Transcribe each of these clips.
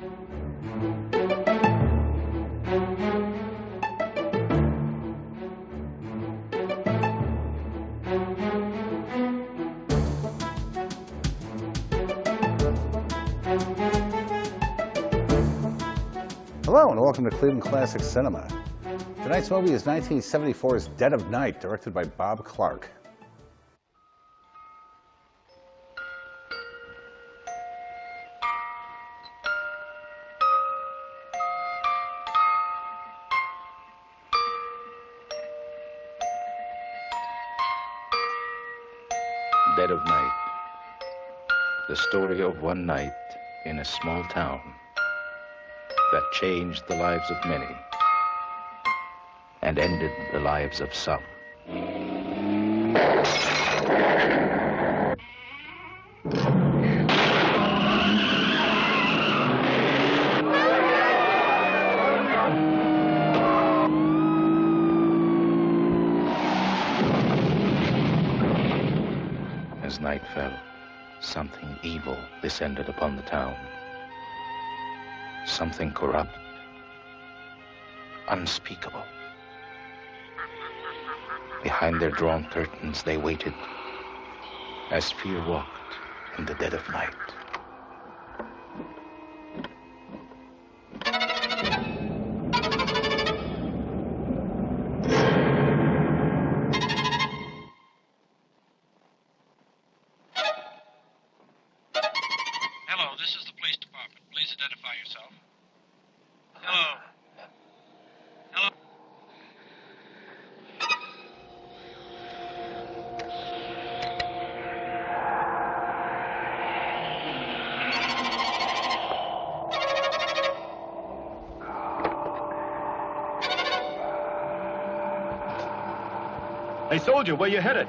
Hello and welcome to Cleveland Classic Cinema. Tonight's movie is 1974's Dead of Night, directed by Bob Clarke. Dead of Night. The story of one night in a small town that changed the lives of many and ended the lives of some. As night fell, something evil descended upon the town. Something corrupt, unspeakable. Behind their drawn curtains, they waited as fear walked in the dead of night. Hello, this is the police department. Please identify yourself. Hello. Hello. Hey, soldier, where you headed?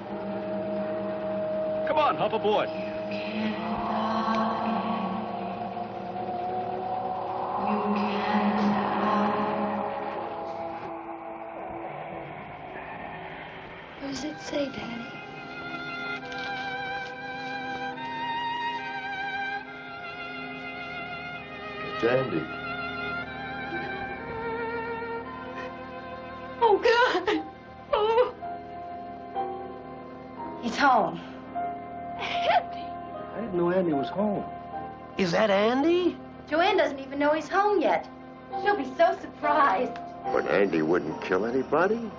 Come on, hop aboard. What does it say, Daddy? It's Andy. Oh, God! Oh! He's home. Andy! I didn't know Andy was home. Is that Andy? Joanne doesn't even know he's home yet. She'll be so surprised. But Andy wouldn't kill anybody.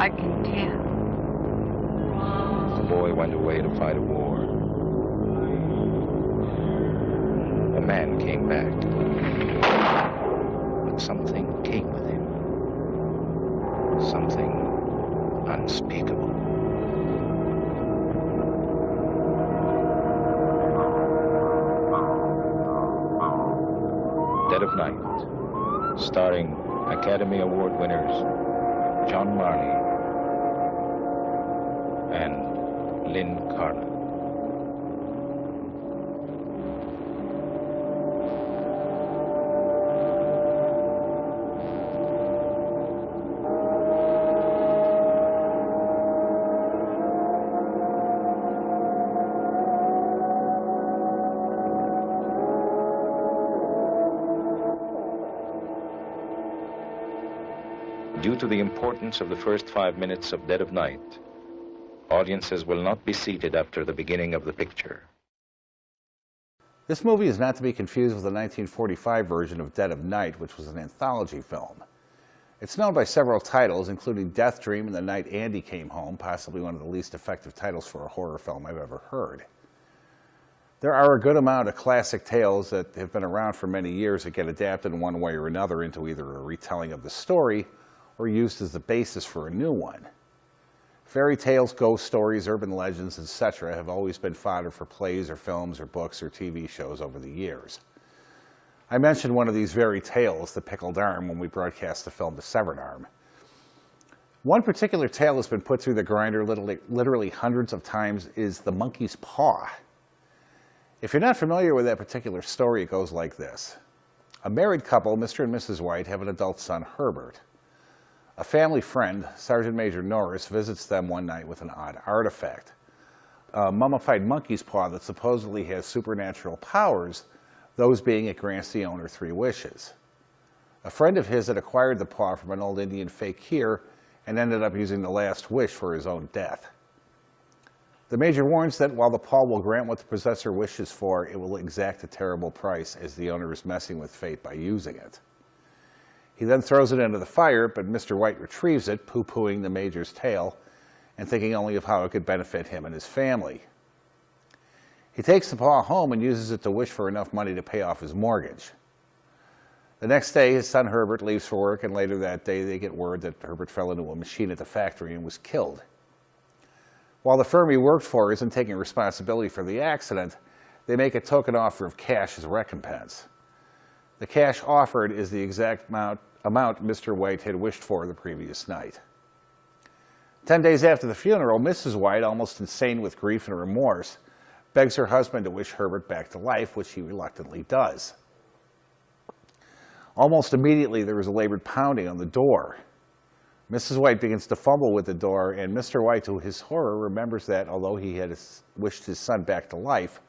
I can tell. The boy went away to fight a war. The man came back. But something came with him. Something unspeakable. Dead of Night, starring Academy Award winners John Marley and Lynn Carlin. Due to the importance of the first 5 minutes of Dead of Night, audiences will not be seated after the beginning of the picture. This movie is not to be confused with the 1945 version of Dead of Night, which was an anthology film. It's known by several titles, including Death Dream and The Night Andy Came Home, possibly one of the least effective titles for a horror film I've ever heard. There are a good amount of classic tales that have been around for many years that get adapted in one way or another into either a retelling of the story or used as the basis for a new one. Fairy tales, ghost stories, urban legends, etc. have always been fodder for plays or films or books or TV shows over the years. I mentioned one of these very tales, The Pickled Arm, when we broadcast the film The Severed Arm. One particular tale that's been put through the grinder literally hundreds of times is The Monkey's Paw. If you're not familiar with that particular story, it goes like this. A married couple, Mr. and Mrs. White, have an adult son, Herbert. A family friend, Sergeant Major Norris, visits them one night with an odd artifact. A mummified monkey's paw that supposedly has supernatural powers, those being it grants the owner 3 wishes. A friend of his had acquired the paw from an old Indian fakir and ended up using the last wish for his own death. The Major warns that while the paw will grant what the possessor wishes for, it will exact a terrible price as the owner is messing with fate by using it. He then throws it into the fire, but Mr. White retrieves it, poo-pooing the Major's tale and thinking only of how it could benefit him and his family. He takes the paw home and uses it to wish for enough money to pay off his mortgage. The next day, his son Herbert leaves for work, and later that day they get word that Herbert fell into a machine at the factory and was killed. While the firm he worked for isn't taking responsibility for the accident, they make a token offer of cash as recompense. The cash offered is the exact amount Mr. White had wished for the previous night. 10 days after the funeral, Mrs. White, almost insane with grief and remorse, begs her husband to wish Herbert back to life, which he reluctantly does. Almost immediately, there is a labored pounding on the door. Mrs. White begins to fumble with the door, and Mr. White, to his horror, remembers that although he had wished his son back to life,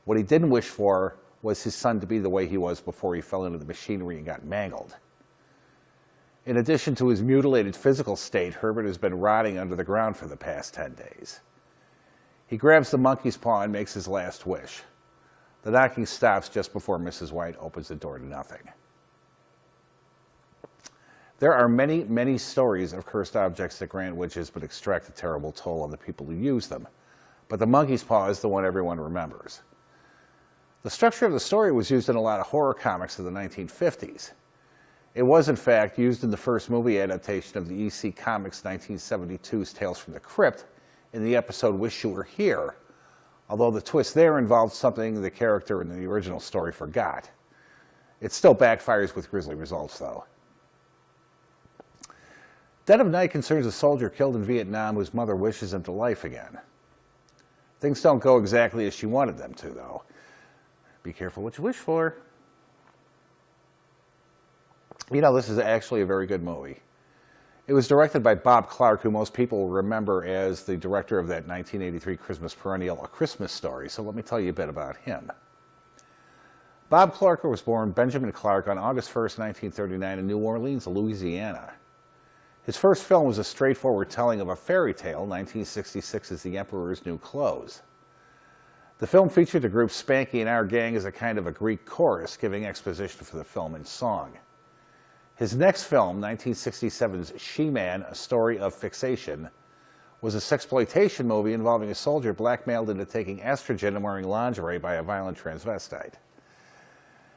what he didn't wish for was his son to be the way he was before he fell into the machinery and got mangled. In addition to his mutilated physical state, Herbert has been rotting under the ground for the past 10 days. He grabs the monkey's paw and makes his last wish. The knocking stops just before Mrs. White opens the door to nothing. There are many, many stories of cursed objects that grant wishes but extract a terrible toll on the people who use them. But the monkey's paw is the one everyone remembers. The structure of the story was used in a lot of horror comics of the 1950s. It was, in fact, used in the first movie adaptation of the EC Comics 1972's Tales from the Crypt in the episode Wish You Were Here, although the twist there involved something the character in the original story forgot. It still backfires with grisly results, though. Dead of Night concerns a soldier killed in Vietnam whose mother wishes him to life again. Things don't go exactly as she wanted them to, though. Be careful what you wish for. You know, this is actually a very good movie. It was directed by Bob Clarke, who most people remember as the director of that 1983 Christmas perennial, A Christmas Story, so let me tell you a bit about him. Bob Clarke was born Benjamin Clarke on August 1st, 1939 in New Orleans, Louisiana. His first film was a straightforward telling of a fairy tale, 1966's The Emperor's New Clothes. The film featured the group Spanky and Our Gang as a kind of a Greek chorus, giving exposition for the film in song. His next film, 1967's She-Man, A Story of Fixation, was a sexploitation movie involving a soldier blackmailed into taking estrogen and wearing lingerie by a violent transvestite.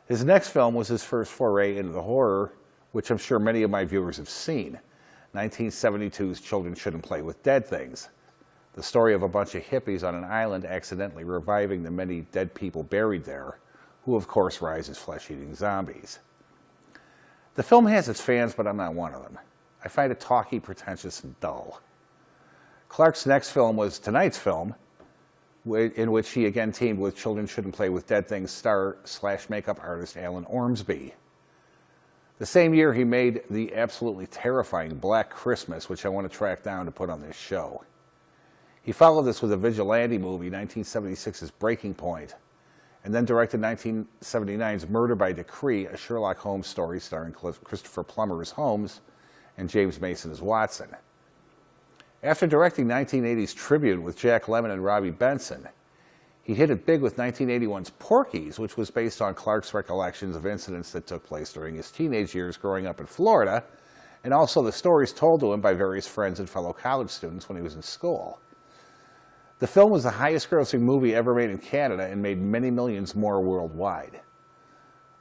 His next film was his first foray into the horror, which I'm sure many of my viewers have seen. 1972's Children Shouldn't Play with Dead Things, the story of a bunch of hippies on an island accidentally reviving the many dead people buried there, who of course rise as flesh-eating zombies. The film has its fans, but I'm not one of them. I find it talky, pretentious, and dull. Clarke's next film was tonight's film, in which he again teamed with Children Shouldn't Play with Dead Things star/makeup artist Alan Ormsby. The same year, he made the absolutely terrifying Black Christmas, which I want to track down to put on this show. He followed this with a vigilante movie, 1976's Breaking Point, and then directed 1979's Murder by Decree, a Sherlock Holmes story starring Christopher Plummer as Holmes and James Mason as Watson. After directing 1980's Tribute with Jack Lemmon and Robbie Benson, he hit it big with 1981's Porky's, which was based on Clarke's recollections of incidents that took place during his teenage years growing up in Florida, and also the stories told to him by various friends and fellow college students when he was in school. The film was the highest-grossing movie ever made in Canada and made many millions more worldwide.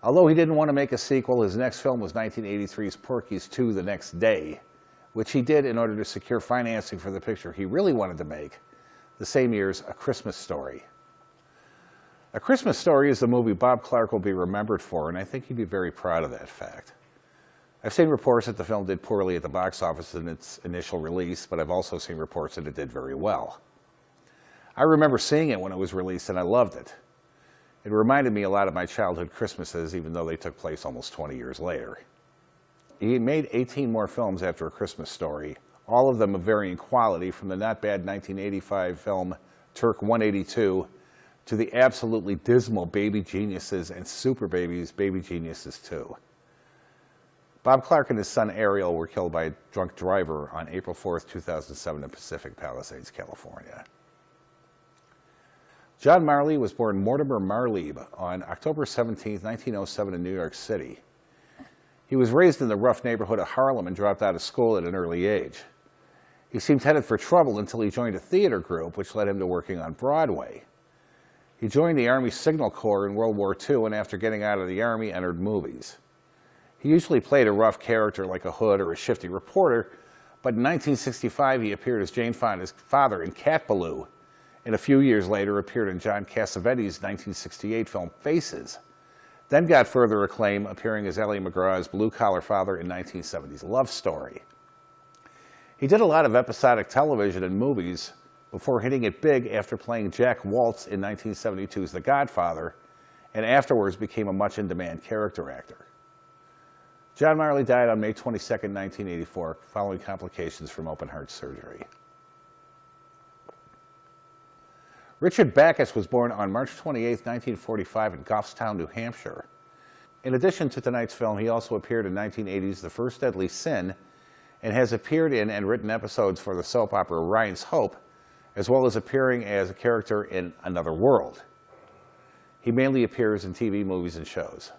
Although he didn't want to make a sequel, his next film was 1983's Porky's 2: The Next Day, which he did in order to secure financing for the picture he really wanted to make, the same year's A Christmas Story. A Christmas Story is the movie Bob Clarke will be remembered for, and I think he'd be very proud of that fact. I've seen reports that the film did poorly at the box office in its initial release, but I've also seen reports that it did very well. I remember seeing it when it was released, and I loved it. It reminded me a lot of my childhood Christmases, even though they took place almost 20 years later. He made 18 more films after A Christmas Story, all of them of varying quality, from the not bad 1985 film Turk 182 to the absolutely dismal Baby Geniuses and Super Babies, Baby Geniuses 2. Bob Clarke and his son Ariel were killed by a drunk driver on April 4th, 2007 in Pacific Palisades, California. John Marley was born Mortimer Marleib on October 17, 1907 in New York City. He was raised in the rough neighborhood of Harlem and dropped out of school at an early age. He seemed headed for trouble until he joined a theater group, which led him to working on Broadway. He joined the Army Signal Corps in World War II, and after getting out of the Army, entered movies. He usually played a rough character like a hood or a shifty reporter, but in 1965 he appeared as Jane Fonda's father in Cat Ballou, and a few years later appeared in John Cassavetes' 1968 film Faces, then got further acclaim appearing as Ally McGraw's blue-collar father in 1970's Love Story. He did a lot of episodic television and movies before hitting it big after playing Jack Waltz in 1972's The Godfather, and afterwards became a much-in-demand character actor. John Marley died on May 22, 1984, following complications from open-heart surgery. Richard Backus was born on March 28, 1945 in Goffstown, New Hampshire. In addition to tonight's film, he also appeared in 1980's The First Deadly Sin and has appeared in and written episodes for the soap opera Ryan's Hope, as well as appearing as a character in Another World. He mainly appears in TV, movies, and shows.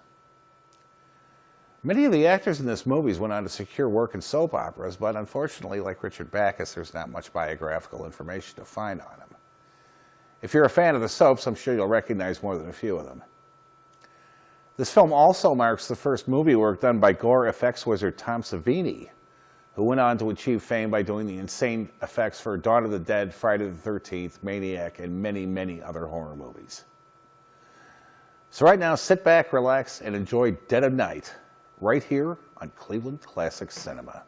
Many of the actors in this movie went on to secure work in soap operas, but unfortunately, like Richard Backus, there's not much biographical information to find on him. If you're a fan of the soaps, I'm sure you'll recognize more than a few of them. This film also marks the first movie work done by gore effects wizard Tom Savini, who went on to achieve fame by doing the insane effects for Dawn of the Dead, Friday the 13th, Maniac, and many, many other horror movies. So right now, sit back, relax, and enjoy Dead of Night, right here on Cleveland Classic Cinema.